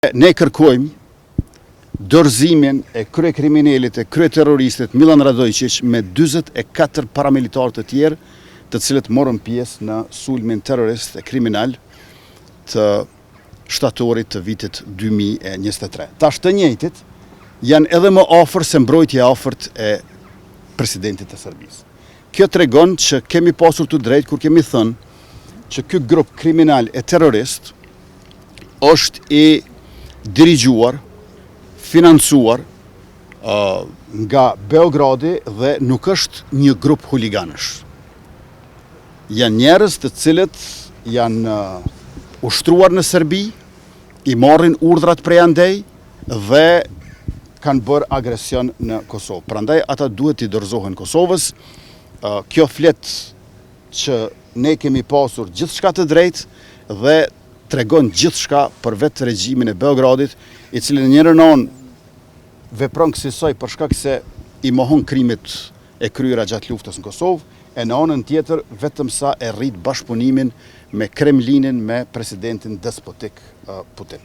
Ne kërkojmë dorëzimin e kryekriminalit e kryeterroristit Milan Radojqić me 44 paramilitar të tjerë, të cilët morën pjesë në sulmin terrorist e kriminal të shtatorit të vitit 2023. Tash të njëjtit janë edhe më afër se mbrojtja e afërt e presidentit të Serbisë. Kjo tregon që kemi pasur të drejtë kur kemi thënë që ky grup kriminal e terrorist është i dirigjuar, financuar nga Beogradi dhe nuk është një grup huliganësh. Janë njerëz të cilët janë ushtruar në Serbi, i marrin urdhrat prej andej dhe kanë bërë agresion në Kosovë. Prandaj ata duhet i dorëzohen Kosovës. Kjo flet që ne kemi pasur gjithçka të drejtë dhe tregon gjithçka për vetë regjimin e Beogradit, i cili në njërin anë vepron kësaj për shkak se i mohon krimit e kryera gjatë luftës në Kosovë, e në anën tjetër vetëm sa e rrit bashkëpunimin me Kremlinin, me presidentin despotik Putin.